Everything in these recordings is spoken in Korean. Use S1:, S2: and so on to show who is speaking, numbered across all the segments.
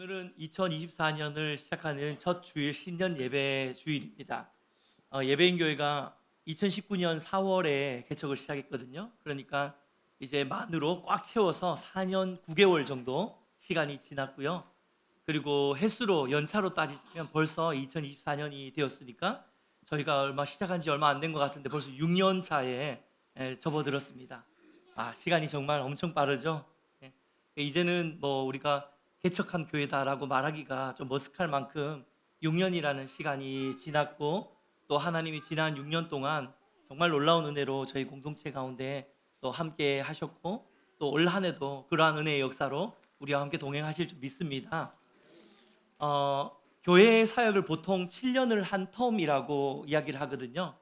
S1: 오늘은 2024년을 시작하는 첫 주일 신년 예배 주일입니다. 예배인 교회가 2019년 4월에 개척을 시작했거든요. 그러니까 이제 만으로 꽉 채워서 4년 9개월 정도 시간이 지났고요. 그리고 횟수로 연차로 따지면 벌써 2024년이 되었으니까 저희가 시작한 지 얼마 안 된 것 같은데 벌써 6년 차에 접어들었습니다. 시간이 정말 엄청 빠르죠. 예. 이제는 우리가 개척한 교회다라고 말하기가 좀 머쓱할 만큼 6년이라는 시간이 지났고, 또 하나님이 지난 6년 동안 정말 놀라운 은혜로 저희 공동체 가운데 또 함께 하셨고, 또 올 한 해도 그러한 은혜의 역사로 우리와 함께 동행하실 줄 믿습니다. 교회 사역을 보통 7년을 한 텀이라고 이야기를 하거든요.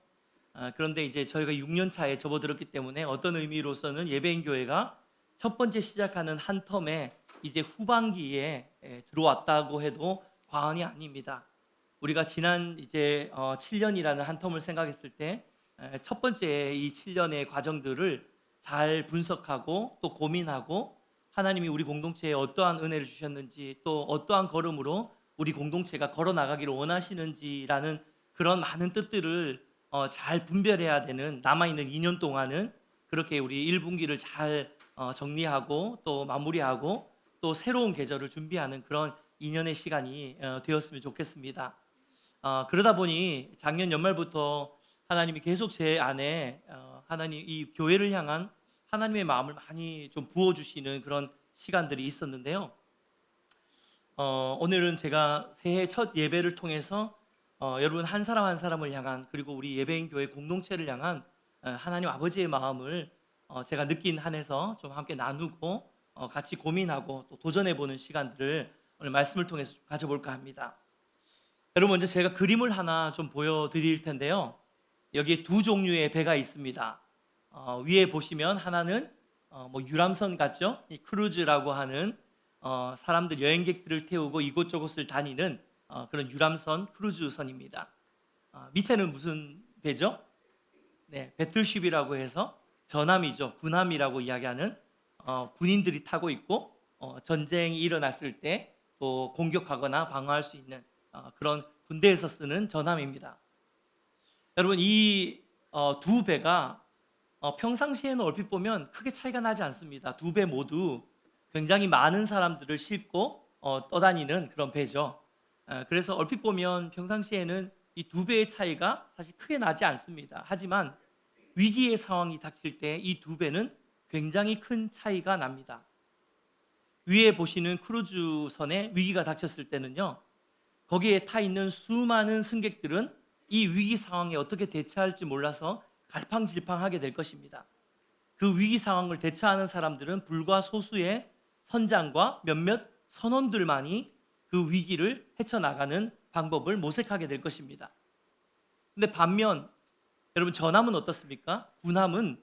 S1: 그런데 이제 저희가 6년 차에 접어들었기 때문에 어떤 의미로서는 예배인 교회가 첫 번째 시작하는 한 텀에 이제 후반기에 들어왔다고 해도 과언이 아닙니다. 우리가 지난 이제 7년이라는 한 텀을 생각했을 때 첫 번째 이 7년의 과정들을 잘 분석하고 또 고민하고, 하나님이 우리 공동체에 어떠한 은혜를 주셨는지, 또 어떠한 걸음으로 우리 공동체가 걸어 나가기를 원하시는지라는 그런 많은 뜻들을 잘 분별해야 되는 남아있는 2년 동안은 그렇게 우리 1분기를 잘 정리하고 또 마무리하고 또 새로운 계절을 준비하는 그런 2년의 시간이 되었으면 좋겠습니다. 그러다 보니 작년 연말부터 하나님이 계속 제 안에 하나님 이 교회를 향한 하나님의 마음을 많이 좀 부어주시는 그런 시간들이 있었는데요. 오늘은 제가 새해 첫 예배를 통해서 여러분 한 사람 한 사람을 향한, 그리고 우리 예배인 교회 공동체를 향한 하나님 아버지의 마음을 제가 느낀 한에서 좀 함께 나누고 같이 고민하고 또 도전해보는 시간들을 오늘 말씀을 통해서 가져볼까 합니다. 여러분, 먼저 제가 그림을 하나 좀 보여드릴 텐데요. 여기에 두 종류의 배가 있습니다. 위에 보시면 하나는 유람선 같죠? 이 크루즈라고 하는 사람들, 여행객들을 태우고 이곳저곳을 다니는 그런 유람선, 크루즈선입니다. 밑에는 무슨 배죠? 네, 배틀쉽이라고 해서 전함이죠. 군함이라고 이야기하는 군인들이 타고 있고, 전쟁이 일어났을 때 또 공격하거나 방어할 수 있는 그런 군대에서 쓰는 전함입니다. 여러분, 이 두 배가 평상시에는 얼핏 보면 크게 차이가 나지 않습니다. 두 배 모두 굉장히 많은 사람들을 싣고 떠다니는 그런 배죠. 그래서 얼핏 보면 평상시에는 이 두 배의 차이가 사실 크게 나지 않습니다. 하지만 위기의 상황이 닥칠 때 이 두 배는 굉장히 큰 차이가 납니다. 위에 보시는 크루즈선에 위기가 닥쳤을 때는요, 거기에 타 있는 수많은 승객들은 이 위기 상황에 어떻게 대처할지 몰라서 갈팡질팡하게 될 것입니다. 그 위기 상황을 대처하는 사람들은 불과 소수의 선장과 몇몇 선원들만이 그 위기를 헤쳐나가는 방법을 모색하게 될 것입니다. 근데 반면 여러분, 전함은 어떻습니까? 군함은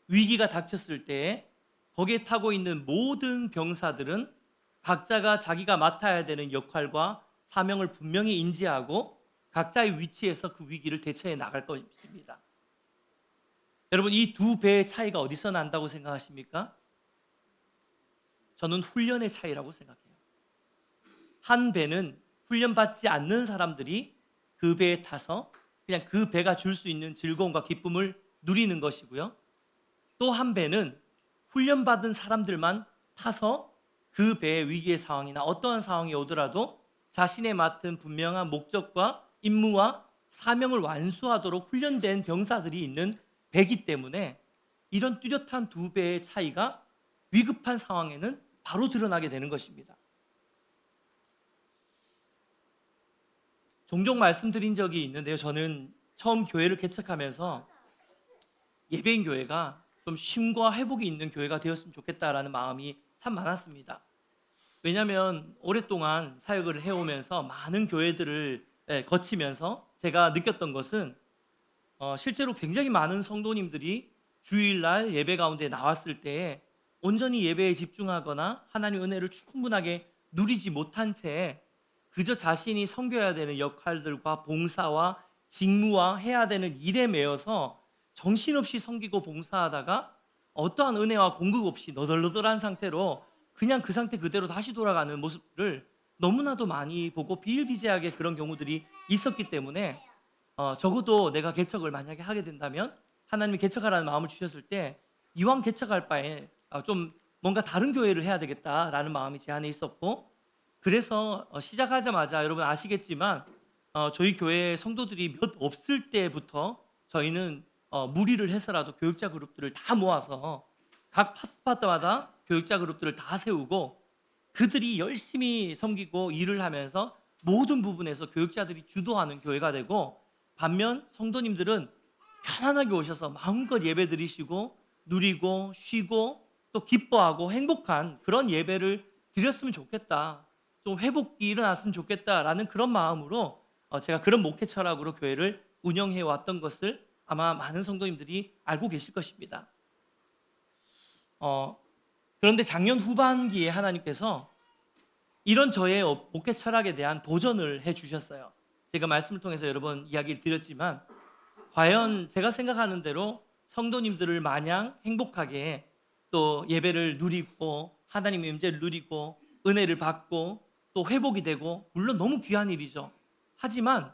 S1: 위기가 닥쳤을 때 거기에 타고 있는 모든 병사들은 각자가 자기가 맡아야 되는 역할과 사명을 분명히 인지하고 각자의 위치에서 그 위기를 대처해 나갈 것입니다. 여러분, 이 두 배의 차이가 어디서 난다고 생각하십니까? 저는 훈련의 차이라고 생각해요. 한 배는 훈련받지 않는 사람들이 그 배에 타서 그냥 그 배가 줄 수 있는 즐거움과 기쁨을 누리는 것이고요. 또 한 배는 훈련받은 사람들만 타서 그 배의 위기의 상황이나 어떠한 상황이 오더라도 자신의 맡은 분명한 목적과 임무와 사명을 완수하도록 훈련된 병사들이 있는 배이기 때문에 이런 뚜렷한 두 배의 차이가 위급한 상황에는 바로 드러나게 되는 것입니다. 종종 말씀드린 적이 있는데요. 저는 처음 교회를 개척하면서 예배인 교회가 좀 쉼과 회복이 있는 교회가 되었으면 좋겠다라는 마음이 참 많았습니다. 왜냐하면 오랫동안 사역을 해오면서 많은 교회들을 거치면서 제가 느꼈던 것은 실제로 굉장히 많은 성도님들이 주일날 예배 가운데 나왔을 때에 온전히 예배에 집중하거나 하나님의 은혜를 충분하게 누리지 못한 채 그저 자신이 섬겨야 되는 역할들과 봉사와 직무와 해야 되는 일에 매여서 정신없이 섬기고 봉사하다가 어떠한 은혜와 공급 없이 너덜너덜한 상태로 그냥 그 상태 그대로 다시 돌아가는 모습을 너무나도 많이 보고 비일비재하게 그런 경우들이 있었기 때문에 적어도 내가 개척을 만약에 하게 된다면 하나님이 개척하라는 마음을 주셨을 때 이왕 개척할 바에 좀 뭔가 다른 교회를 해야 되겠다라는 마음이 제 안에 있었고, 그래서 시작하자마자 여러분 아시겠지만 저희 교회 성도들이 몇 없을 때부터 저희는 무리를 해서라도 교육자 그룹들을 다 모아서 각 팟마다 교육자 그룹들을 다 세우고 그들이 열심히 섬기고 일을 하면서 모든 부분에서 교육자들이 주도하는 교회가 되고, 반면 성도님들은 편안하게 오셔서 마음껏 예배 드리시고 누리고 쉬고 또 기뻐하고 행복한 그런 예배를 드렸으면 좋겠다, 좀 회복이 일어났으면 좋겠다라는 그런 마음으로 제가 그런 목회 철학으로 교회를 운영해 왔던 것을 아마 많은 성도님들이 알고 계실 것입니다. 그런데 작년 후반기에 하나님께서 이런 저의 목회 철학에 대한 도전을 해 주셨어요. 제가 말씀을 통해서 여러 번 이야기를 드렸지만 과연 제가 생각하는 대로 성도님들을 마냥 행복하게 또 예배를 누리고 하나님의 임재를 누리고 은혜를 받고 또 회복이 되고, 물론 너무 귀한 일이죠. 하지만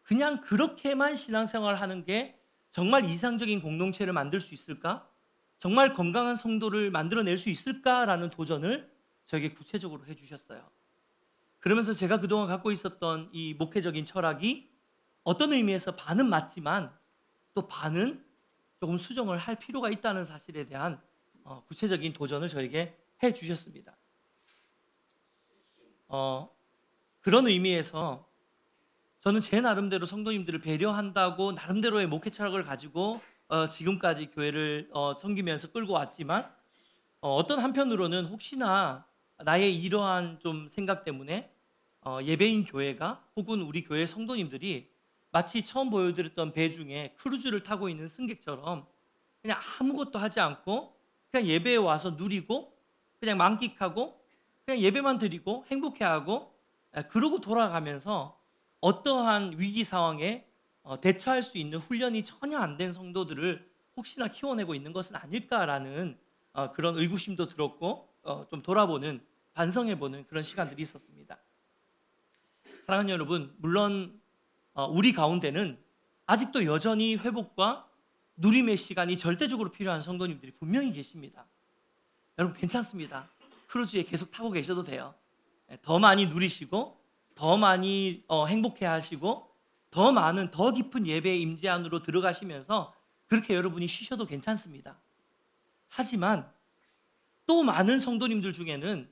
S1: 그냥 그렇게만 신앙생활을 하는 게 정말 이상적인 공동체를 만들 수 있을까? 정말 건강한 성도를 만들어낼 수 있을까라는 도전을 저에게 구체적으로 해주셨어요. 그러면서 제가 그동안 갖고 있었던 이 목회적인 철학이 어떤 의미에서 반은 맞지만 또 반은 조금 수정을 할 필요가 있다는 사실에 대한 구체적인 도전을 저에게 해주셨습니다. 그런 의미에서 저는 제 나름대로 성도님들을 배려한다고 나름대로의 목회 철학을 가지고 지금까지 교회를 섬기면서 끌고 왔지만 어떤 한편으로는 혹시나 나의 이러한 좀 생각 때문에 예배인 교회가 혹은 우리 교회 성도님들이 마치 처음 보여드렸던 배 중에 크루즈를 타고 있는 승객처럼 그냥 아무것도 하지 않고 그냥 예배에 와서 누리고 그냥 만끽하고 그냥 예배만 드리고 행복해하고 그러고 돌아가면서 어떠한 위기 상황에 대처할 수 있는 훈련이 전혀 안 된 성도들을 혹시나 키워내고 있는 것은 아닐까라는 그런 의구심도 들었고 좀 돌아보는, 반성해보는 그런 시간들이 있었습니다. 사랑하는 여러분, 물론 우리 가운데는 아직도 여전히 회복과 누림의 시간이 절대적으로 필요한 성도님들이 분명히 계십니다. 여러분 괜찮습니다. 크루즈에 계속 타고 계셔도 돼요. 더 많이 누리시고 더 많이 행복해 하시고 더 많은 더 깊은 예배의 임재 안으로 들어가시면서 그렇게 여러분이 쉬셔도 괜찮습니다. 하지만 또 많은 성도님들 중에는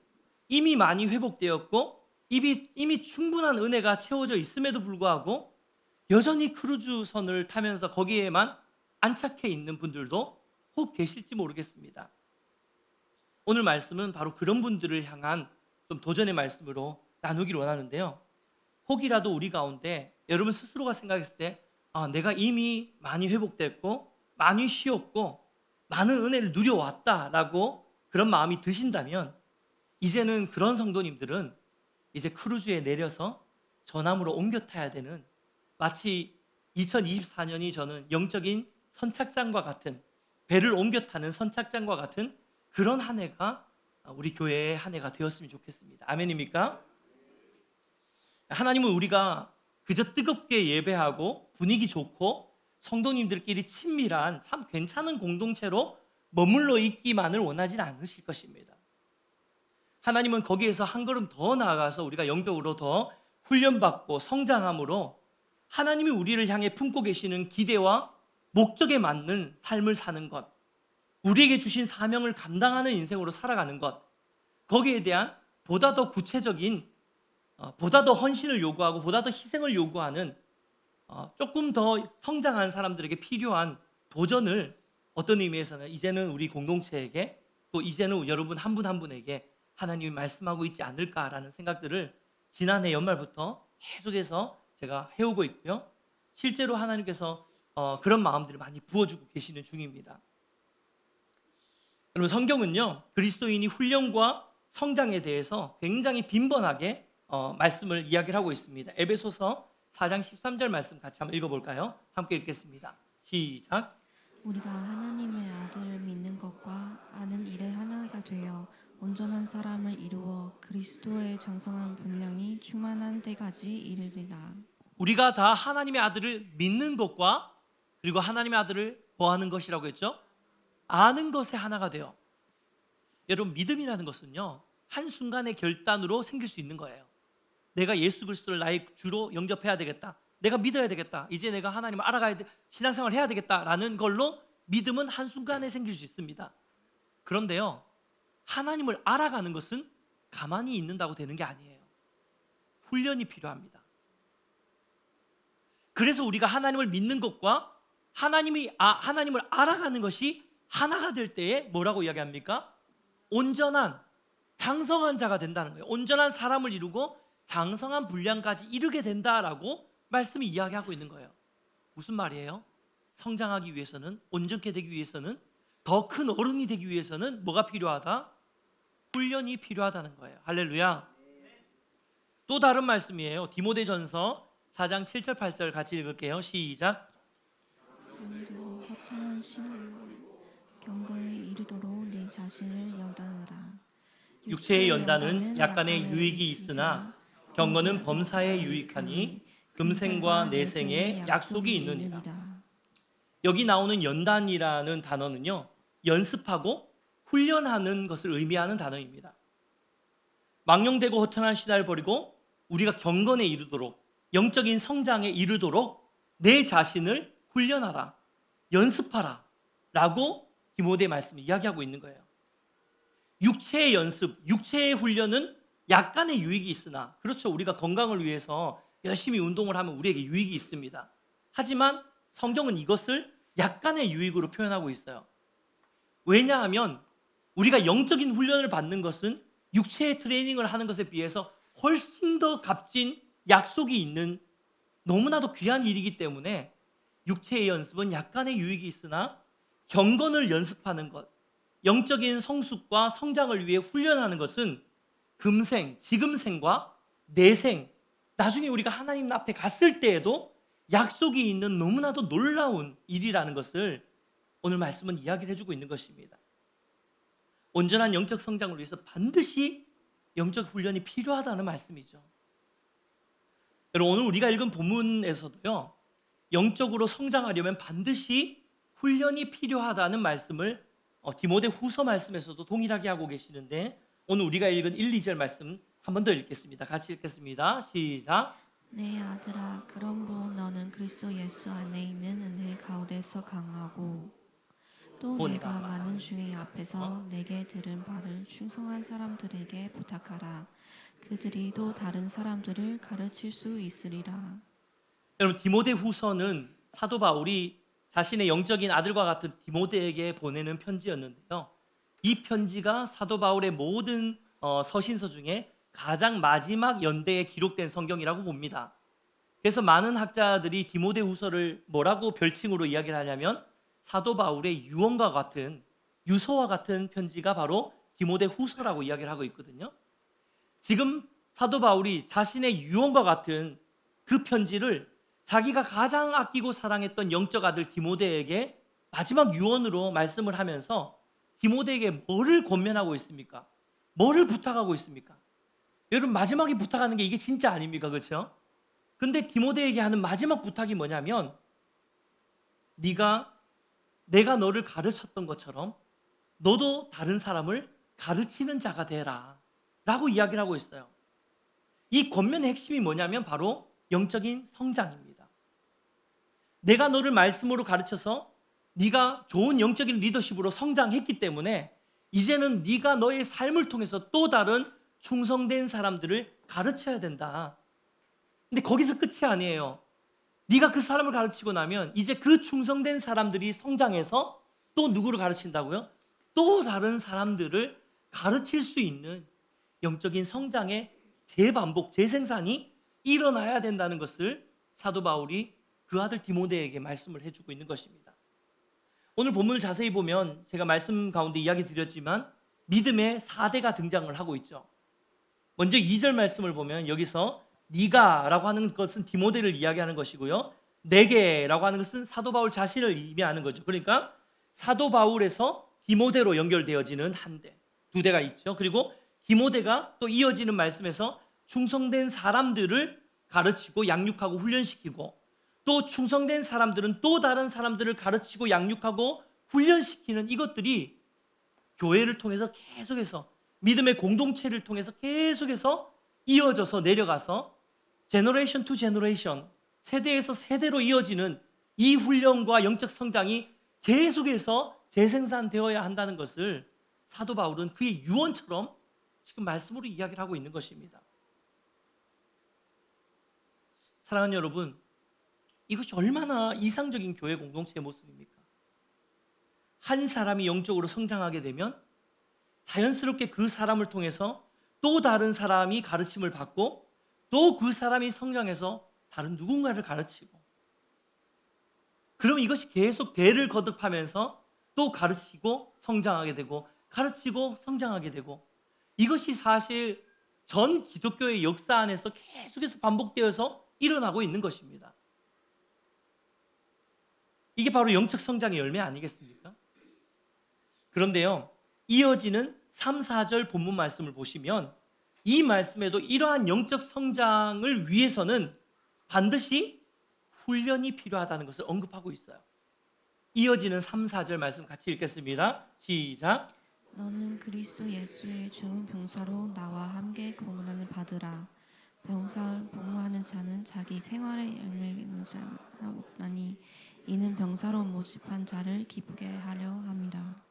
S1: 이미 많이 회복되었고 이미 충분한 은혜가 채워져 있음에도 불구하고 여전히 크루즈선을 타면서 거기에만 안착해 있는 분들도 혹 계실지 모르겠습니다. 오늘 말씀은 바로 그런 분들을 향한 좀 도전의 말씀으로 나누기를 원하는데요. 혹이라도 우리 가운데 여러분 스스로가 생각했을 때 내가 이미 많이 회복됐고 많이 쉬었고 많은 은혜를 누려왔다라고 그런 마음이 드신다면 이제는 그런 성도님들은 이제 크루즈에 내려서 전함으로 옮겨 타야 되는, 마치 2024년이 저는 영적인 선착장과 같은, 배를 옮겨 타는 선착장과 같은 그런 한 해가 우리 교회의 한 해가 되었으면 좋겠습니다. 아멘입니까? 하나님은 우리가 그저 뜨겁게 예배하고 분위기 좋고 성도님들끼리 친밀한 참 괜찮은 공동체로 머물러 있기만을 원하지는 않으실 것입니다. 하나님은 거기에서 한 걸음 더 나아가서 우리가 영적으로 더 훈련받고 성장함으로 하나님이 우리를 향해 품고 계시는 기대와 목적에 맞는 삶을 사는 것, 우리에게 주신 사명을 감당하는 인생으로 살아가는 것, 거기에 대한 보다 더 구체적인, 보다 더 헌신을 요구하고 보다 더 희생을 요구하는 조금 더 성장한 사람들에게 필요한 도전을 어떤 의미에서는 이제는 우리 공동체에게 또 이제는 여러분 한 분 한 분에게 하나님이 말씀하고 있지 않을까라는 생각들을 지난해 연말부터 계속해서 제가 해오고 있고요. 실제로 하나님께서 그런 마음들을 많이 부어주고 계시는 중입니다. 여러분 성경은요 그리스도인이 훈련과 성장에 대해서 굉장히 빈번하게 말씀을 이야기를 하고 있습니다. 에베소서 4장 13절 말씀 같이 한번 읽어볼까요? 함께 읽겠습니다. 시작.
S2: 우리가 하나님의 아들을 믿는 것과 아는 일에 하나가 되어 온전한 사람을 이루어 그리스도의 장성한 분량이 충만한 때까지 이르리라.
S1: 우리가 다 하나님의 아들을 믿는 것과 그리고 하나님의 아들을 구하는 것이라고 했죠. 아는 것의 하나가 돼요. 여러분, 믿음이라는 것은요, 한순간의 결단으로 생길 수 있는 거예요. 내가 예수 그리스도를 나의 주로 영접해야 되겠다, 내가 믿어야 되겠다, 이제 내가 하나님을 알아가야 돼, 신앙생활을 해야 되겠다라는 걸로 믿음은 한순간에 생길 수 있습니다. 그런데요, 하나님을 알아가는 것은 가만히 있는다고 되는 게 아니에요. 훈련이 필요합니다. 그래서 우리가 하나님을 믿는 것과 하나님을 알아가는 것이 하나가 될 때에 뭐라고 이야기합니까? 온전한 장성한 자가 된다는 거예요. 온전한 사람을 이루고 장성한 분량까지 이르게 된다라고 말씀이 이야기하고 있는 거예요. 무슨 말이에요? 성장하기 위해서는, 온전케 되기 위해서는, 더 큰 어른이 되기 위해서는 뭐가 필요하다? 훈련이 필요하다는 거예요. 할렐루야. 또 다른 말씀이에요. 디모데전서 4장 7절 8절 같이 읽을게요. 시작.
S2: 그리고 허탄한 심을 경건에 이르도록 네 자신을 연단하라.
S1: 육체의 연단은 약간의 유익이 있으나 경건은 범사에 유익하니 금생과 내생에 약속이 있느니라. 여기 나오는 연단이라는 단어는요, 연습하고 훈련하는 것을 의미하는 단어입니다. 망령되고 허탄한 신화를 버리고 우리가 경건에 이르도록, 영적인 성장에 이르도록 내 자신을 훈련하라, 연습하라 라고 디모데 말씀이 이야기하고 있는 거예요. 육체의 연습, 육체의 훈련은 약간의 유익이 있으나, 그렇죠, 우리가 건강을 위해서 열심히 운동을 하면 우리에게 유익이 있습니다. 하지만 성경은 이것을 약간의 유익으로 표현하고 있어요. 왜냐하면 우리가 영적인 훈련을 받는 것은 육체의 트레이닝을 하는 것에 비해서 훨씬 더 값진 약속이 있는 너무나도 귀한 일이기 때문에 육체의 연습은 약간의 유익이 있으나 경건을 연습하는 것, 영적인 성숙과 성장을 위해 훈련하는 것은 금생, 지금생과 내생, 나중에 우리가 하나님 앞에 갔을 때에도 약속이 있는 너무나도 놀라운 일이라는 것을 오늘 말씀은 이야기를 해주고 있는 것입니다. 온전한 영적 성장을 위해서 반드시 영적 훈련이 필요하다는 말씀이죠. 여러분, 오늘 우리가 읽은 본문에서도요, 영적으로 성장하려면 반드시 훈련이 필요하다는 말씀을 디모데 후서 말씀에서도 동일하게 하고 계시는데, 오늘 우리가 읽은 1, 2절 말씀 한 번 더 읽겠습니다. 같이 읽겠습니다. 시작.
S2: 내 아들아, 그러므로 너는 그리스도 예수 안에 있는 은혜 가운데서 강하고 또 내가 많은 중의 앞에서 내게 들은 바를 충성한 사람들에게 부탁하라. 그들이 또 다른 사람들을 가르칠 수 있으리라.
S1: 여러분, 디모데 후서는 사도 바울이 자신의 영적인 아들과 같은 디모데에게 보내는 편지였는데요, 이 편지가 사도 바울의 모든 서신서 중에 가장 마지막 연대에 기록된 성경이라고 봅니다. 그래서 많은 학자들이 디모데 후서를 뭐라고 별칭으로 이야기를 하냐면 사도 바울의 유언과 같은, 유서와 같은 편지가 바로 디모데 후서라고 이야기를 하고 있거든요. 지금 사도 바울이 자신의 유언과 같은 그 편지를 자기가 가장 아끼고 사랑했던 영적 아들 디모데에게 마지막 유언으로 말씀을 하면서 디모데에게 뭐를 권면하고 있습니까? 뭐를 부탁하고 있습니까? 여러분, 마지막에 부탁하는 게 이게 진짜 아닙니까? 그렇죠? 근데 디모데에게 하는 마지막 부탁이 뭐냐면, 내가 너를 가르쳤던 것처럼 너도 다른 사람을 가르치는 자가 되라 라고 이야기를 하고 있어요. 이 권면의 핵심이 뭐냐면 바로 영적인 성장입니다. 내가 너를 말씀으로 가르쳐서 네가 좋은 영적인 리더십으로 성장했기 때문에 이제는 네가 너의 삶을 통해서 또 다른 충성된 사람들을 가르쳐야 된다. 근데 거기서 끝이 아니에요. 네가 그 사람을 가르치고 나면 이제 그 충성된 사람들이 성장해서 또 누구를 가르친다고요? 또 다른 사람들을 가르칠 수 있는 영적인 성장의 재반복, 재생산이 일어나야 된다는 것을 사도 바울이 그 아들 디모데에게 말씀을 해주고 있는 것입니다. 오늘 본문을 자세히 보면 제가 말씀 가운데 이야기 드렸지만 믿음의 4대가 등장을 하고 있죠. 먼저 2절 말씀을 보면 여기서 네가라고 하는 것은 디모데를 이야기하는 것이고요, 내게라고 하는 것은 사도 바울 자신을 의미하는 거죠. 그러니까 사도 바울에서 디모데로 연결되어지는 한 대. 두 대가 있죠. 그리고 디모데가 또 이어지는 말씀에서 충성된 사람들을 가르치고 양육하고 훈련시키고, 또 충성된 사람들은 또 다른 사람들을 가르치고 양육하고 훈련시키는 이것들이 교회를 통해서 계속해서 믿음의 공동체를 통해서 계속해서 이어져서 내려가서 제너레이션 투 제너레이션, 세대에서 세대로 이어지는 이 훈련과 영적 성장이 계속해서 재생산되어야 한다는 것을 사도 바울은 그의 유언처럼 지금 말씀으로 이야기를 하고 있는 것입니다. 사랑하는 여러분, 이것이 얼마나 이상적인 교회 공동체의 모습입니까? 한 사람이 영적으로 성장하게 되면 자연스럽게 그 사람을 통해서 또 다른 사람이 가르침을 받고, 또 그 사람이 성장해서 다른 누군가를 가르치고, 그럼 이것이 계속 대를 거듭하면서 또 가르치고 성장하게 되고, 가르치고 성장하게 되고, 이것이 사실 전 기독교의 역사 안에서 계속해서 반복되어서 일어나고 있는 것입니다. 이게 바로 영적 성장의 열매 아니겠습니까? 그런데요, 이어지는 3, 4절 본문 말씀을 보시면 이 말씀에도 이러한 영적 성장을 위해서는 반드시 훈련이 필요하다는 것을 언급하고 있어요. 이어지는 3, 4절 말씀 같이 읽겠습니다. 시작.
S2: 너는 그리스도 예수의 좋은 병사로 나와 함께 고문을 받으라. 병사를 복무하는 자는 자기 생활에 열매는 자는 없나니 이는 병사로 모집한 자를 기쁘게 하려 함이라.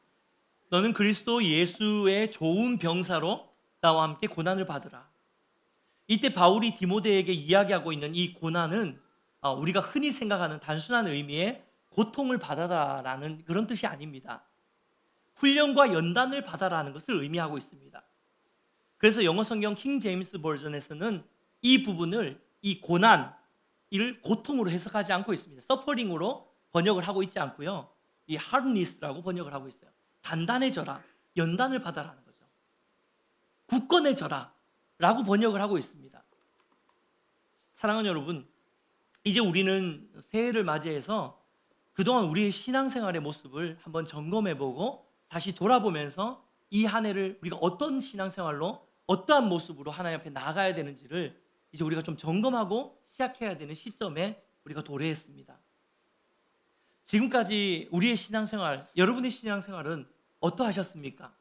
S1: 너는 그리스도 예수의 좋은 병사로 나와 함께 고난을 받으라. 이때 바울이 디모데에게 이야기하고 있는 이 고난은 우리가 흔히 생각하는 단순한 의미의 고통을 받아라라는 그런 뜻이 아닙니다. 훈련과 연단을 받아라는 것을 의미하고 있습니다. 그래서 영어 성경 킹 제임스 버전에서는 이 부분을, 이 고난을 고통으로 해석하지 않고 있습니다. 서퍼링으로 번역을 하고 있지 않고요, 이 hardness라고 번역을 하고 있어요. 단단해져라, 연단을 받아라는 거죠. 굳건해져라 라고 번역을 하고 있습니다. 사랑하는 여러분, 이제 우리는 새해를 맞이해서 그동안 우리의 신앙생활의 모습을 한번 점검해보고 다시 돌아보면서 이 한 해를 우리가 어떤 신앙생활로, 어떠한 모습으로 하나님 앞에 나아가야 되는지를 이제 우리가 좀 점검하고 시작해야 되는 시점에 우리가 도래했습니다. 지금까지 우리의 신앙생활, 여러분의 신앙생활은 어떠하셨습니까?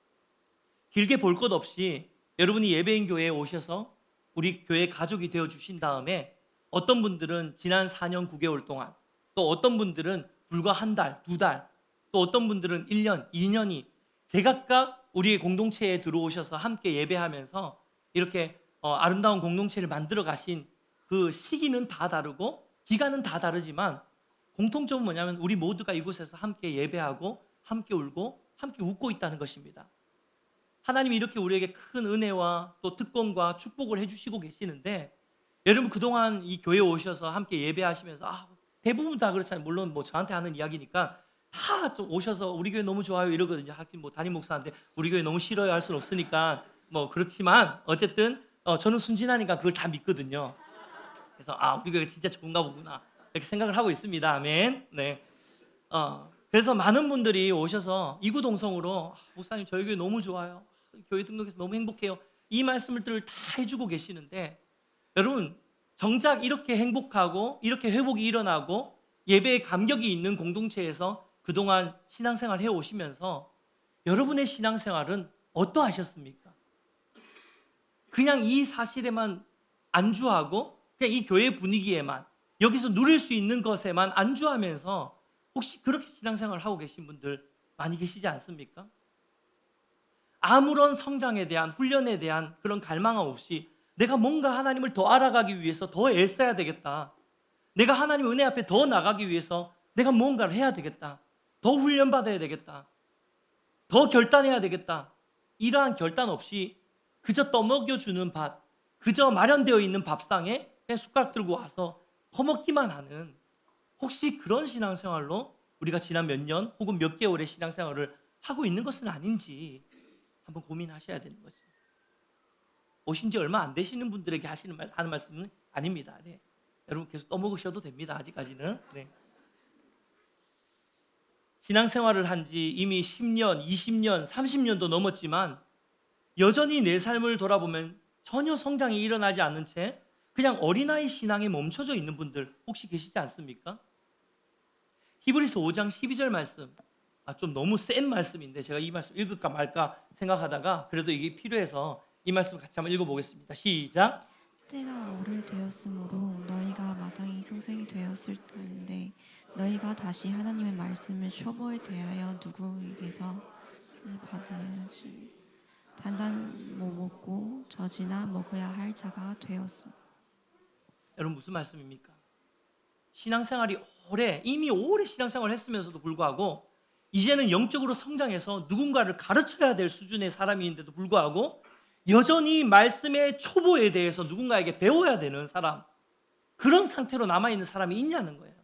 S1: 길게 볼 것 없이 여러분이 예배인 교회에 오셔서 우리 교회 가족이 되어 주신 다음에 어떤 분들은 지난 4년 9개월 동안, 또 어떤 분들은 불과 한 달, 두 달, 또 어떤 분들은 1년, 2년이 제각각 우리의 공동체에 들어오셔서 함께 예배하면서 이렇게 아름다운 공동체를 만들어 가신 그 시기는 다 다르고 기간은 다 다르지만 공통점은 뭐냐면 우리 모두가 이곳에서 함께 예배하고 함께 울고 함께 웃고 있다는 것입니다. 하나님이 이렇게 우리에게 큰 은혜와 또 특권과 축복을 해주시고 계시는데, 여러분 그동안 이 교회에 오셔서 함께 예배하시면서 대부분 다 그렇잖아요. 물론 뭐 저한테 하는 이야기니까 다 오셔서 우리 교회 너무 좋아요 이러거든요. 하긴 뭐 담임 목사한테 우리 교회 너무 싫어요 할 수는 없으니까 뭐 그렇지만 어쨌든 저는 순진하니까 그걸 다 믿거든요. 그래서 우리 교회가 진짜 좋은가 보구나 이렇게 생각을 하고 있습니다. 아멘. 네. 그래서 많은 분들이 오셔서 이구동성으로 목사님 저희 교회 너무 좋아요. 교회 등록해서 너무 행복해요. 이 말씀들을 다 해주고 계시는데, 여러분 정작 이렇게 행복하고 이렇게 회복이 일어나고 예배에 감격이 있는 공동체에서 그동안 신앙생활 해오시면서 여러분의 신앙생활은 어떠하셨습니까? 그냥 이 사실에만 안주하고 그냥 이 교회 분위기에만, 여기서 누릴 수 있는 것에만 안주하면서 혹시 그렇게 신앙생활을 하고 계신 분들 많이 계시지 않습니까? 아무런 성장에 대한, 훈련에 대한 그런 갈망 없이 내가 뭔가 하나님을 더 알아가기 위해서 더 애써야 되겠다, 내가 하나님 은혜 앞에 더 나가기 위해서 내가 뭔가를 해야 되겠다, 더 훈련받아야 되겠다, 더 결단해야 되겠다, 이러한 결단 없이 그저 떠먹여주는 밥, 그저 마련되어 있는 밥상에 그냥 숟가락 들고 와서 퍼먹기만 하는, 혹시 그런 신앙생활로 우리가 지난 몇 년 혹은 몇 개월의 신앙생활을 하고 있는 것은 아닌지 한번 고민하셔야 되는 거죠. 오신 지 얼마 안 되시는 분들에게 하는 말씀은 아닙니다. 네. 여러분 계속 떠먹으셔도 됩니다. 아직까지는. 네. 신앙생활을 한 지 이미 10년, 20년, 30년도 넘었지만 여전히 내 삶을 돌아보면 전혀 성장이 일어나지 않는 채 그냥 어린아이 신앙에 멈춰져 있는 분들 혹시 계시지 않습니까? 히브리서 5장 12절 말씀, 좀 너무 센 말씀인데 제가 이 말씀 읽을까 말까 생각하다가 그래도 이게 필요해서 이 말씀을 같이 한번 읽어보겠습니다. 시작.
S2: 때가 오래되었으므로 너희가 마땅히 성생이 되었을 텐데 너희가 다시 하나님의 말씀을 초보에 대하여 누구에게서 받으지 단단 못 먹고 젖이나 먹어야 할 자가 되었음.
S1: 여러분 무슨 말씀입니까? 신앙생활이 이미 오래 신앙생활을 했으면서도 불구하고 이제는 영적으로 성장해서 누군가를 가르쳐야 될 수준의 사람인데도 불구하고 여전히 말씀의 초보에 대해서 누군가에게 배워야 되는 사람, 그런 상태로 남아있는 사람이 있냐는 거예요.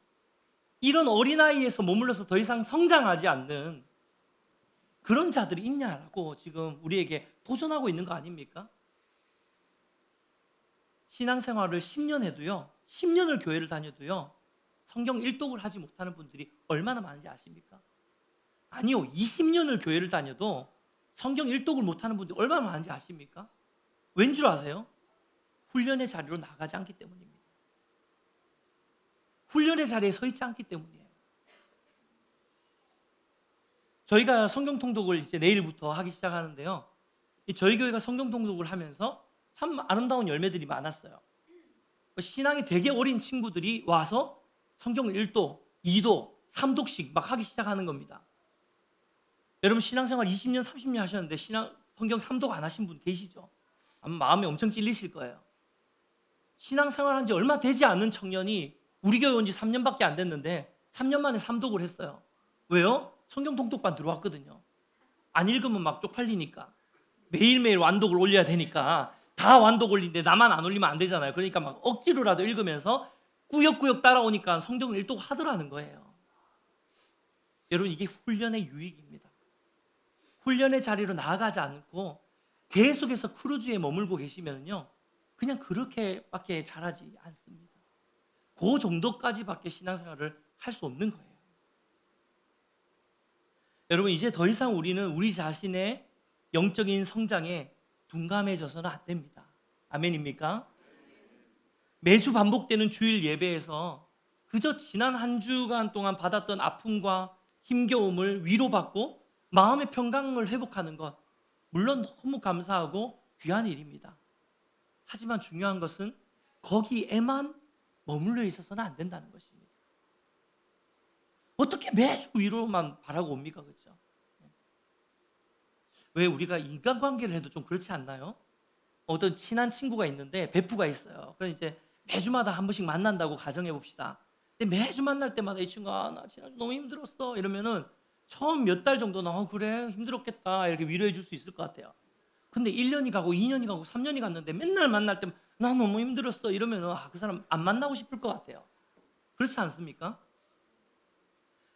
S1: 이런 어린아이에서 머물러서 더 이상 성장하지 않는 그런 자들이 있냐라고 지금 우리에게 도전하고 있는 거 아닙니까? 신앙생활을 10년 해도요, 10년을 교회를 다녀도요, 성경 일독을 하지 못하는 분들이 얼마나 많은지 아십니까? 아니요, 20년을 교회를 다녀도 성경 일독을 못하는 분들이 얼마나 많은지 아십니까? 왠 줄 아세요? 훈련의 자리로 나가지 않기 때문입니다. 훈련의 자리에 서 있지 않기 때문이에요. 저희가 성경 통독을 이제 내일부터 하기 시작하는데요. 저희 교회가 성경 통독을 하면서 참 아름다운 열매들이 많았어요. 신앙이 되게 어린 친구들이 와서 성경 1도, 2도, 3독씩 막 하기 시작하는 겁니다. 여러분 신앙생활 20년, 30년 하셨는데 성경 3독 안 하신 분 계시죠? 아마 마음이 엄청 찔리실 거예요. 신앙생활 한 지 얼마 되지 않은 청년이 우리 교회 온 지 3년밖에 안 됐는데 3년 만에 3독을 했어요. 왜요? 성경 통독반 들어왔거든요. 안 읽으면 막 쪽팔리니까. 매일매일 완독을 올려야 되니까 다 완독 올리는데 나만 안 올리면 안 되잖아요. 그러니까 막 억지로라도 읽으면서 꾸역꾸역 따라오니까 성경을 일독 하더라는 거예요. 여러분 이게 훈련의 유익입니다. 훈련의 자리로 나아가지 않고 계속해서 크루즈에 머물고 계시면요, 그냥 그렇게밖에 잘하지 않습니다. 그 정도까지밖에 신앙생활을 할 수 없는 거예요. 여러분 이제 더 이상 우리는 우리 자신의 영적인 성장에 둔감해져서는 안 됩니다. 아멘입니까? 매주 반복되는 주일 예배에서 그저 지난 한 주간 동안 받았던 아픔과 힘겨움을 위로받고 마음의 평강을 회복하는 것, 물론 너무 감사하고 귀한 일입니다. 하지만 중요한 것은 거기에만 머물러 있어서는 안 된다는 것입니다. 어떻게 매주 위로만 바라고 옵니까? 그렇죠? 왜 우리가 인간관계를 해도 좀 그렇지 않나요? 어떤 친한 친구가 있는데 베프가 있어요. 그럼 이제 매주마다 한 번씩 만난다고 가정해 봅시다. 근데 매주 만날 때마다 이 친구가 나 지난주 너무 힘들었어 이러면은 처음 몇 달 정도는 그래 힘들었겠다 이렇게 위로해 줄 수 있을 것 같아요. 근데 1년이 가고 2년이 가고 3년이 갔는데 맨날 만날 때 나 너무 힘들었어 이러면은 그 사람 안 만나고 싶을 것 같아요. 그렇지 않습니까?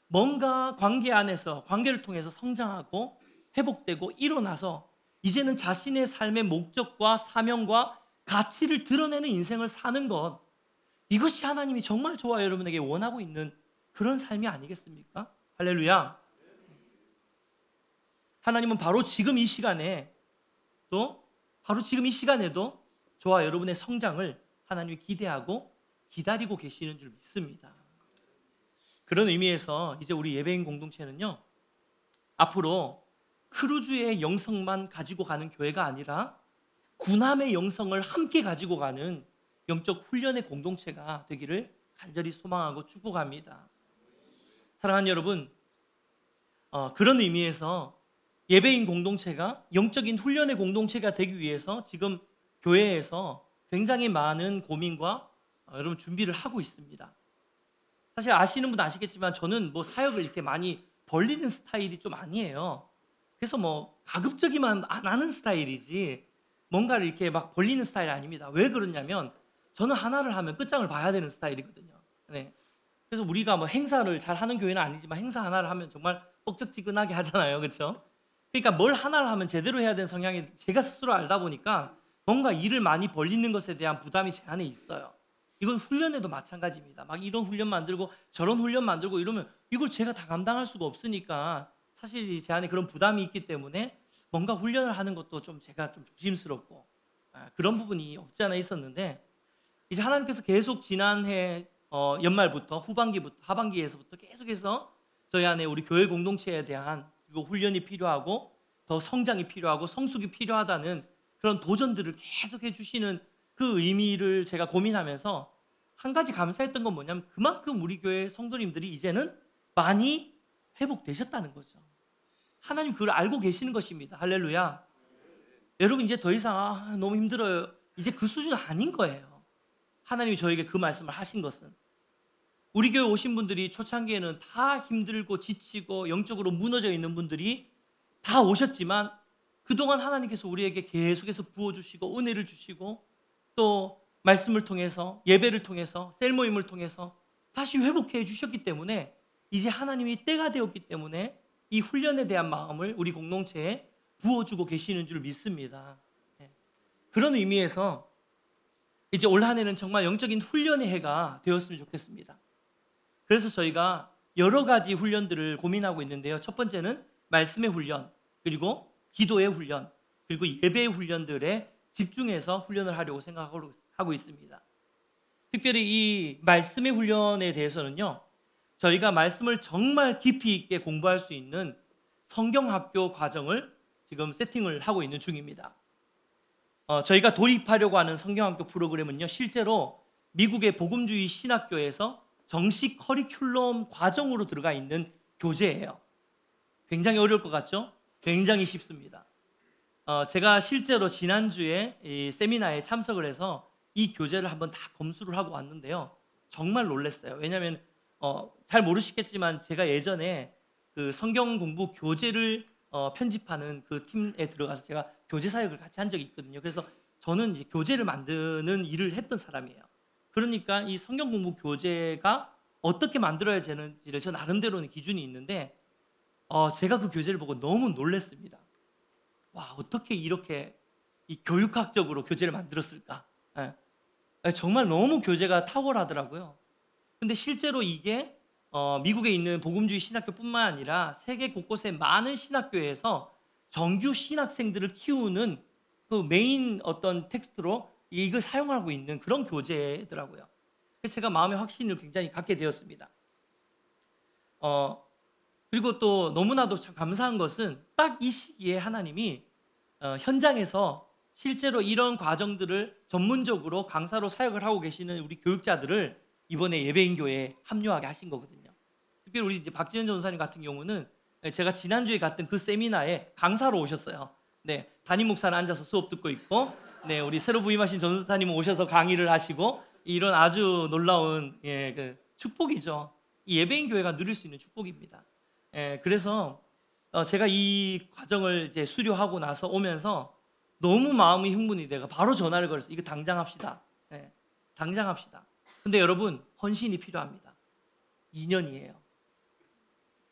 S1: 뭔가 관계 안에서 관계를 통해서 성장하고 회복되고 일어나서 이제는 자신의 삶의 목적과 사명과 가치를 드러내는 인생을 사는 것, 이것이 하나님이 정말 저와 여러분에게 원하고 있는 그런 삶이 아니겠습니까? 할렐루야. 하나님은 바로 지금 이 시간에 바로 지금 이 시간에도 저와 여러분의 성장을 하나님이 기대하고 기다리고 계시는 줄 믿습니다. 그런 의미에서 이제 우리 예배인 공동체는요, 앞으로 크루즈의 영성만 가지고 가는 교회가 아니라 구남의 영성을 함께 가지고 가는 영적 훈련의 공동체가 되기를 간절히 소망하고 축복합니다. 사랑하는 여러분, 그런 의미에서 예배인 공동체가 영적인 훈련의 공동체가 되기 위해서 지금 교회에서 굉장히 많은 고민과 여러분 준비를 하고 있습니다. 사실 아시는 분은 아시겠지만 저는 사역을 이렇게 많이 벌리는 스타일이 좀 아니에요. 그래서 가급적이면 안 하는 스타일이지 뭔가를 이렇게 막 벌리는 스타일이 아닙니다. 왜 그러냐면 저는 하나를 하면 끝장을 봐야 되는 스타일이거든요. 네. 그래서 우리가 행사를 잘 하는 교회는 아니지만 행사 하나를 하면 정말 뻑적지근하게 하잖아요. 그렇죠? 그러니까 뭘 하나를 하면 제대로 해야 되는 성향이 제가 스스로 알다 보니까 뭔가 일을 많이 벌리는 것에 대한 부담이 제 안에 있어요. 이건 훈련에도 마찬가지입니다. 막 이런 훈련 만들고 저런 훈련 만들고 이러면 이걸 제가 다 감당할 수가 없으니까 사실 제 안에 그런 부담이 있기 때문에 뭔가 훈련을 하는 것도 좀 제가 좀 조심스럽고 그런 부분이 없지 않아 있었는데, 이제 하나님께서 계속 지난해 연말부터 후반기부터 하반기에서부터 계속해서 저희 안에 우리 교회 공동체에 대한 그리고 훈련이 필요하고 더 성장이 필요하고 성숙이 필요하다는 그런 도전들을 계속 해주시는 그 의미를 제가 고민하면서 한 가지 감사했던 건 뭐냐면, 그만큼 우리 교회 성도님들이 이제는 많이 회복되셨다는 거죠. 하나님 그걸 알고 계시는 것입니다. 할렐루야. 여러분 이제 더 이상 너무 힘들어요, 이제 그 수준은 아닌 거예요. 하나님이 저에게 그 말씀을 하신 것은, 우리 교회 오신 분들이 초창기에는 다 힘들고 지치고 영적으로 무너져 있는 분들이 다 오셨지만, 그동안 하나님께서 우리에게 계속해서 부어주시고 은혜를 주시고 또 말씀을 통해서 예배를 통해서 셀 모임을 통해서 다시 회복해 주셨기 때문에, 이제 하나님이 때가 되었기 때문에 이 훈련에 대한 마음을 우리 공동체에 부어주고 계시는 줄 믿습니다. 그런 의미에서 이제 올 한 해는 정말 영적인 훈련의 해가 되었으면 좋겠습니다. 그래서 저희가 여러 가지 훈련들을 고민하고 있는데요. 첫 번째는 말씀의 훈련, 그리고 기도의 훈련, 그리고 예배의 훈련들에 집중해서 훈련을 하려고 생각하고 있습니다. 특별히 이 말씀의 훈련에 대해서는요, 저희가 말씀을 정말 깊이 있게 공부할 수 있는 성경학교 과정을 지금 세팅을 하고 있는 중입니다. 저희가 도입하려고 하는 성경학교 프로그램은요, 실제로 미국의 복음주의 신학교에서 정식 커리큘럼 과정으로 들어가 있는 교재예요. 굉장히 어려울 것 같죠? 굉장히 쉽습니다. 제가 실제로 지난주에 이 세미나에 참석을 해서 이 교재를 한번 다 검수를 하고 왔는데요, 정말 놀랐어요. 왜냐하면 잘 모르시겠지만 제가 예전에 그 성경 공부 교재를 편집하는 그 팀에 들어가서 제가 교재 사역을 같이 한 적이 있거든요. 그래서 저는 이제 교재를 만드는 일을 했던 사람이에요. 그러니까 이 성경 공부 교재가 어떻게 만들어야 되는지를 저 나름대로는 기준이 있는데, 제가 그 교재를 보고 너무 놀랐습니다. 와, 어떻게 이렇게 이 교육학적으로 교재를 만들었을까? 정말 너무 교재가 탁월하더라고요. 근데 실제로 이게 미국에 있는 복음주의 신학교뿐만 아니라 세계 곳곳의 많은 신학교에서 정규 신학생들을 키우는 그 메인 어떤 텍스트로 이걸 사용하고 있는 그런 교재더라고요. 그래서 제가 마음의 확신을 굉장히 갖게 되었습니다. 그리고 또 너무나도 참 감사한 것은 딱 이 시기에 하나님이 현장에서 실제로 이런 과정들을 전문적으로 강사로 사역을 하고 계시는 우리 교육자들을 이번에 예배인 교회에 합류하게 하신 거거든요. 특별히 우리 이제 박지현 전사님 같은 경우는 제가 지난주에 갔던 그 세미나에 강사로 오셨어요. 네, 담임 목사는 앉아서 수업 듣고 있고, 네, 우리 새로 부임하신 전사님은 오셔서 강의를 하시고, 이런 아주 놀라운 그 축복이죠. 이 예배인 교회가 누릴 수 있는 축복입니다. 그래서 제가 이 과정을 이제 수료하고 나서 오면서 너무 마음이 흥분이 돼가 바로 전화를 걸었어요. 이거 당장 합시다. 당장 합시다. 근데 여러분, 헌신이 필요합니다. 2년이에요.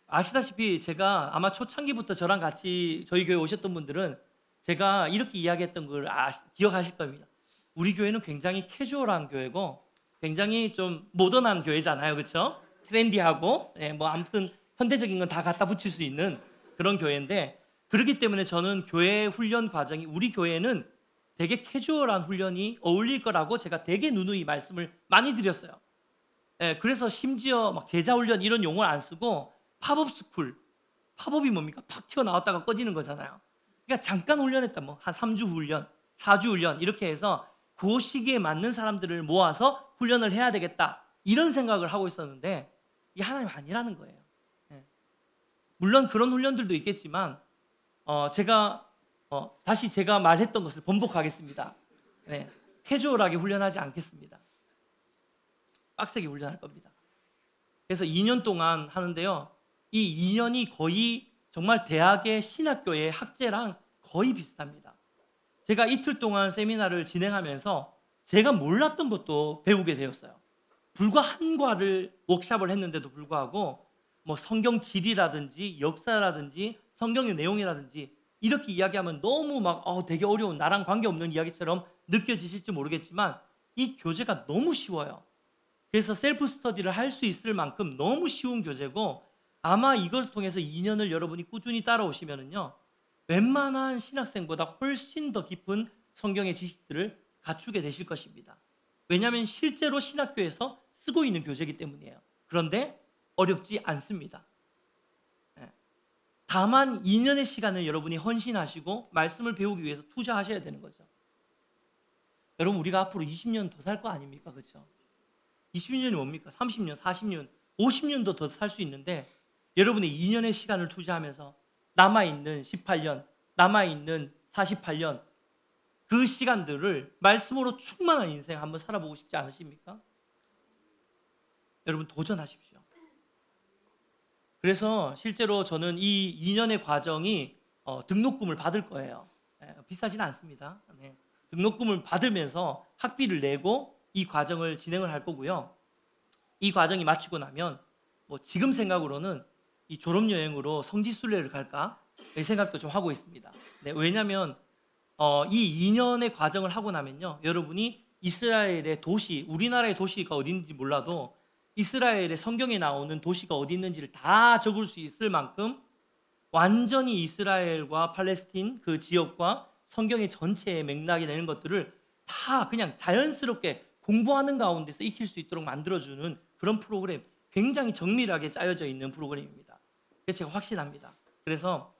S1: 아시다시피 제가 아마 초창기부터 저랑 같이 저희 교회 오셨던 분들은 제가 이렇게 이야기했던 걸 기억하실 겁니다. 우리 교회는 굉장히 캐주얼한 교회고 굉장히 좀 모던한 교회잖아요. 그렇죠? 트렌디하고 뭐 아무튼 현대적인 건 다 갖다 붙일 수 있는 그런 교회인데, 그렇기 때문에 저는 교회 훈련 과정이 우리 교회는 되게 캐주얼한 훈련이 어울릴 거라고 제가 되게 누누이 말씀을 많이 드렸어요. 그래서 심지어 막 제자 훈련 이런 용어를 안 쓰고 팝업 스쿨, 팝업이 뭡니까? 팍 튀어나왔다가 꺼지는 거잖아요. 그러니까 잠깐 훈련했다, 뭐 한 3주 훈련, 4주 훈련 이렇게 해서 그 시기에 맞는 사람들을 모아서 훈련을 해야 되겠다, 이런 생각을 하고 있었는데 이게 하나님 아니라는 거예요. 물론 그런 훈련들도 있겠지만 다시 제가 말했던 것을 번복하겠습니다. 캐주얼하게 훈련하지 않겠습니다. 빡세게 훈련할 겁니다. 그래서 2년 동안 하는데요, 이 2년이 거의 정말 대학의 신학교의 학제랑 거의 비슷합니다. 제가 이틀 동안 세미나를 진행하면서 제가 몰랐던 것도 배우게 되었어요. 불과 한 과를 워크숍을 했는데도 불구하고 뭐 성경 지리라든지 역사라든지 성경의 내용이라든지 이렇게 이야기하면 너무 막 되게 어려운, 나랑 관계없는 이야기처럼 느껴지실지 모르겠지만 이 교재가 너무 쉬워요. 그래서 셀프 스터디를 할 수 있을 만큼 너무 쉬운 교재고, 아마 이것을 통해서 2년을 여러분이 꾸준히 따라오시면은요, 웬만한 신학생보다 훨씬 더 깊은 성경의 지식들을 갖추게 되실 것입니다. 왜냐하면 실제로 신학교에서 쓰고 있는 교재이기 때문이에요. 그런데 어렵지 않습니다. 다만 2년의 시간을 여러분이 헌신하시고 말씀을 배우기 위해서 투자하셔야 되는 거죠. 여러분, 우리가 앞으로 20년 더 살 거 아닙니까? 그렇죠? 20년이 뭡니까? 30년, 40년, 50년도 더 살 수 있는데 여러분이 2년의 시간을 투자하면서 남아있는 18년, 남아있는 48년 그 시간들을 말씀으로 충만한 인생 한번 살아보고 싶지 않으십니까? 여러분, 도전하십시오. 그래서 실제로 저는 이 2년의 과정이 등록금을 받을 거예요. 비싸진 않습니다. 네. 등록금을 받으면서 학비를 내고 이 과정을 진행을 할 거고요. 이 과정이 마치고 나면 지금 생각으로는 이 졸업여행으로 성지순례를 갈까? 이 생각도 좀 하고 있습니다. 네, 왜냐하면 이 2년의 과정을 하고 나면요, 여러분이 이스라엘의 도시, 우리나라의 도시가 어디 있는지 몰라도 이스라엘의 성경에 나오는 도시가 어디 있는지를 다 적을 수 있을 만큼 완전히 이스라엘과 팔레스틴 그 지역과 성경의 전체의 맥락이 되는 것들을 다 그냥 자연스럽게 공부하는 가운데서 익힐 수 있도록 만들어주는 그런 프로그램, 굉장히 정밀하게 짜여져 있는 프로그램입니다. 그래서 제가 확신합니다. 그래서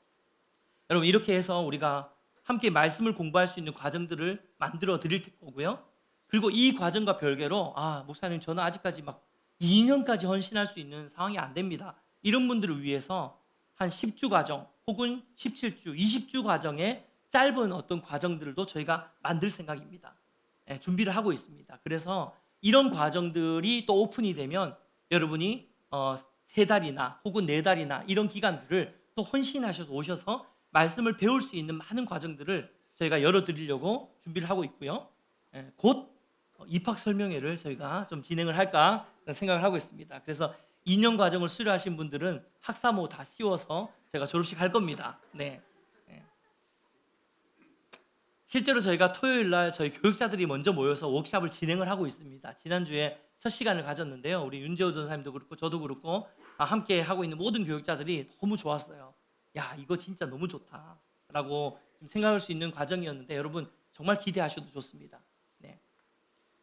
S1: 여러분, 이렇게 해서 우리가 함께 말씀을 공부할 수 있는 과정들을 만들어 드릴 거고요. 그리고 이 과정과 별개로 목사님, 저는 아직까지 막 2년까지 헌신할 수 있는 상황이 안 됩니다. 이런 분들을 위해서 한 10주 과정 혹은 17주, 20주 과정의 짧은 어떤 과정들도 저희가 만들 생각입니다. 준비를 하고 있습니다. 그래서 이런 과정들이 또 오픈이 되면 여러분이 3달이나 혹은 4달이나 이런 기간들을 또 헌신하셔서 오셔서 말씀을 배울 수 있는 많은 과정들을 저희가 열어드리려고 준비를 하고 있고요. 곧 입학 설명회를 저희가 좀 진행을 할까 생각을 하고 있습니다. 그래서 2년 과정을 수료하신 분들은 학사모 다 씌워서 제가 졸업식 할 겁니다. 네. 실제로 저희가 토요일 날 저희 교육자들이 먼저 모여서 워크숍을 진행을 하고 있습니다. 지난주에 첫 시간을 가졌는데요. 우리 윤재호 전사님도 그렇고 저도 그렇고 함께 하고 있는 모든 교육자들이 너무 좋았어요. 야, 이거 진짜 너무 좋다라고 생각할 수 있는 과정이었는데 여러분 정말 기대하셔도 좋습니다. 네.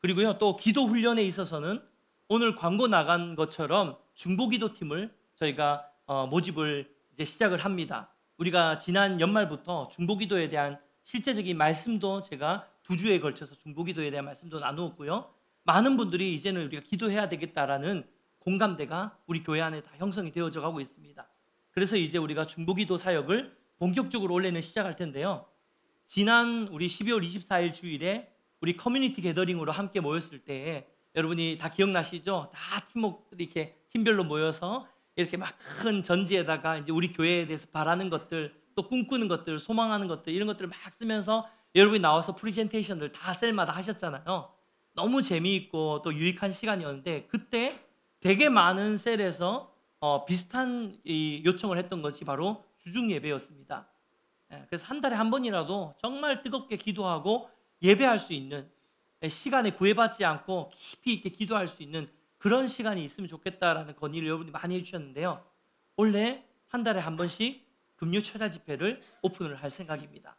S1: 그리고요, 또 기도 훈련에 있어서는 오늘 광고 나간 것처럼 중보기도팀을 저희가 모집을 이제 시작을 합니다. 우리가 지난 연말부터 중보기도에 대한 실제적인 말씀도 제가 2주에 걸쳐서 중보기도에 대한 말씀도 나누었고요. 많은 분들이 이제는 우리가 기도해야 되겠다라는 공감대가 우리 교회 안에 다 형성이 되어져 가고 있습니다. 그래서 이제 우리가 중보기도 사역을 본격적으로 올해는 시작할 텐데요. 지난 우리 12월 24일 주일에 우리 커뮤니티 게더링으로 함께 모였을 때 여러분이 다 기억나시죠? 다 팀목들이 이렇게 팀별로 모여서 이렇게 막 큰 전지에다가 이제 우리 교회에 대해서 바라는 것들, 또 꿈꾸는 것들, 소망하는 것들, 이런 것들을 막 쓰면서 여러분이 나와서 프리젠테이션들 다 셀마다 하셨잖아요. 너무 재미있고 또 유익한 시간이었는데 그때 되게 많은 셀에서 비슷한 이 요청을 했던 것이 바로 주중 예배였습니다. 그래서 한 달에 한 번이라도 정말 뜨겁게 기도하고 예배할 수 있는, 시간에 구애받지 않고 깊이 있게 기도할 수 있는 그런 시간이 있으면 좋겠다라는 건의를 여러분이 많이 해주셨는데요. 원래 한 달에 한 번씩 금요 철야 집회를 오픈을 할 생각입니다.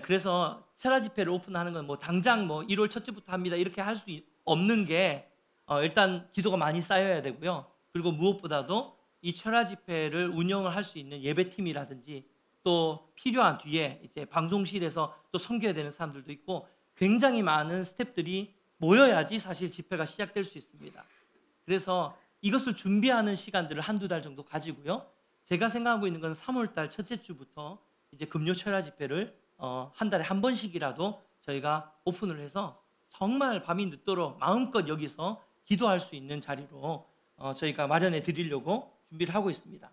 S1: 그래서 철야 집회를 오픈하는 건 당장 1월 첫 주부터 합니다 이렇게 할 수 없는 게 일단 기도가 많이 쌓여야 되고요. 그리고 무엇보다도 이 철야 집회를 운영을 할 수 있는 예배팀이라든지 또 필요한 뒤에 이제 방송실에서 또 섬겨야 되는 사람들도 있고 굉장히 많은 스태프들이 모여야지 사실 집회가 시작될 수 있습니다. 그래서 이것을 준비하는 시간들을 1-2달 정도 가지고요. 제가 생각하고 있는 건 3월달 첫째 주부터 이제 금요 철야 집회를 한 달에 한 번씩이라도 저희가 오픈을 해서 정말 밤이 늦도록 마음껏 여기서 기도할 수 있는 자리로 저희가 마련해 드리려고 준비를 하고 있습니다.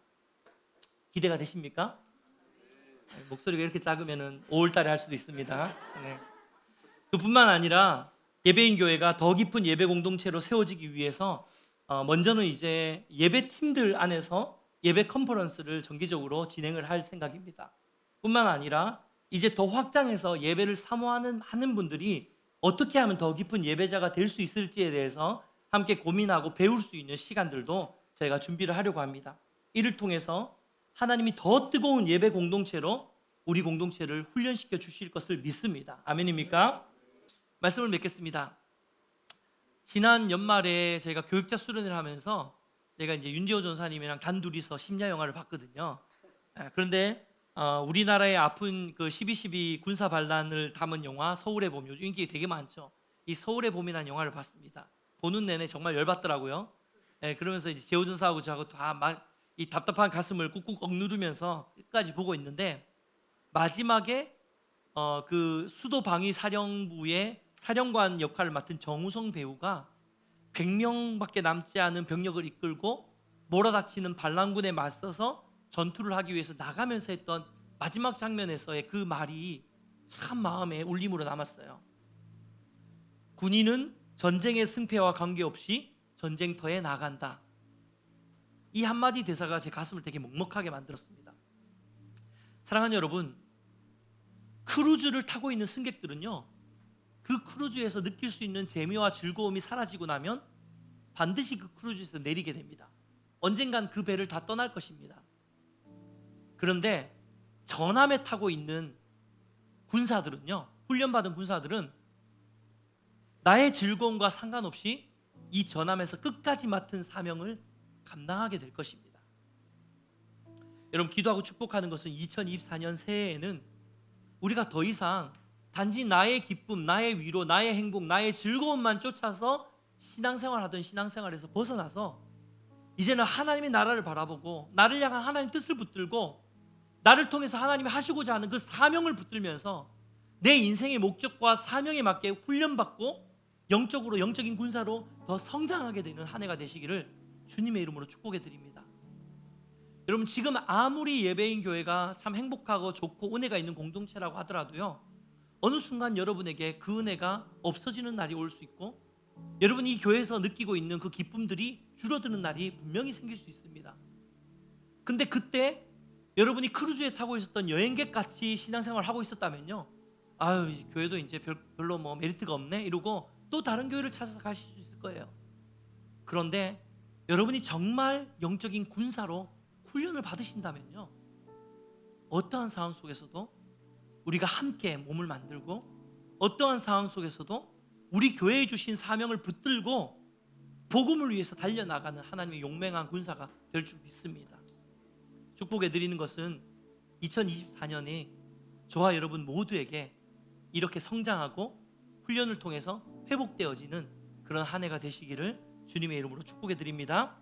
S1: 기대가 되십니까? 목소리가 이렇게 작으면 5월달에 할 수도 있습니다. 네. 그뿐만 아니라 예배인 교회가 더 깊은 예배 공동체로 세워지기 위해서 먼저는 이제 예배 팀들 안에서 예배 컨퍼런스를 정기적으로 진행을 할 생각입니다. 뿐만 아니라 이제 더 확장해서 예배를 사모하는 많은 분들이 어떻게 하면 더 깊은 예배자가 될 수 있을지에 대해서 함께 고민하고 배울 수 있는 시간들도 저희가 준비를 하려고 합니다. 이를 통해서 하나님이 더 뜨거운 예배 공동체로 우리 공동체를 훈련시켜 주실 것을 믿습니다. 아멘입니까? 말씀을 맺겠습니다. 지난 연말에 저희가 교육자 수련회를 하면서 제가 이제 윤재호 전사님이랑 단둘이서 심야 영화를 봤거든요. 그런데 우리나라의 아픈 그 12.12 군사 반란을 담은 영화 서울의 봄, 요즘 인기 되게 많죠. 이 서울의 봄이라는 영화를 봤습니다. 보는 내내 정말 열받더라고요. 그러면서 이제 재호 전사하고 저하고 다 막 이 답답한 가슴을 꾹꾹 억누르면서 끝까지 보고 있는데, 마지막에 그 수도 방위 사령부의 사령관 역할을 맡은 정우성 배우가 100명밖에 남지 않은 병력을 이끌고 몰아닥치는 반란군에 맞서서 전투를 하기 위해서 나가면서 했던 마지막 장면에서의 그 말이 참 마음에 울림으로 남았어요. 군인은 전쟁의 승패와 관계없이 전쟁터에 나간다. 이 한마디 대사가 제 가슴을 되게 먹먹하게 만들었습니다. 사랑하는 여러분, 크루즈를 타고 있는 승객들은요, 그 크루즈에서 느낄 수 있는 재미와 즐거움이 사라지고 나면 반드시 그 크루즈에서 내리게 됩니다. 언젠간 그 배를 다 떠날 것입니다. 그런데 전함에 타고 있는 군사들은요, 훈련받은 군사들은 나의 즐거움과 상관없이 이 전함에서 끝까지 맡은 사명을 감당하게 될 것입니다. 여러분, 기도하고 축복하는 것은 2024년 새해에는 우리가 더 이상 단지 나의 기쁨, 나의 위로, 나의 행복, 나의 즐거움만 쫓아서 신앙생활하던 신앙생활에서 벗어나서 이제는 하나님의 나라를 바라보고 나를 향한 하나님의 뜻을 붙들고 나를 통해서 하나님이 하시고자 하는 그 사명을 붙들면서 내 인생의 목적과 사명에 맞게 훈련받고 영적으로, 영적인 군사로 더 성장하게 되는 한 해가 되시기를 주님의 이름으로 축복해 드립니다. 여러분, 지금 아무리 예배인 교회가 참 행복하고 좋고 은혜가 있는 공동체라고 하더라도요, 어느 순간 여러분에게 그 은혜가 없어지는 날이 올 수 있고, 여러분이 이 교회에서 느끼고 있는 그 기쁨들이 줄어드는 날이 분명히 생길 수 있습니다. 근데 그때 여러분이 크루즈에 타고 있었던 여행객 같이 신앙생활을 하고 있었다면요, 아유, 이 교회도 이제 별로 뭐 메리트가 없네 이러고 또 다른 교회를 찾아서 가실 수 있을 거예요. 그런데 여러분이 정말 영적인 군사로 훈련을 받으신다면요, 어떠한 상황 속에서도 우리가 함께 몸을 만들고, 어떠한 상황 속에서도 우리 교회에 주신 사명을 붙들고 복음을 위해서 달려나가는 하나님의 용맹한 군사가 될 줄 믿습니다. 축복해 드리는 것은 2024년에 저와 여러분 모두에게 이렇게 성장하고 훈련을 통해서 회복되어지는 그런 한 해가 되시기를 주님의 이름으로 축복해 드립니다.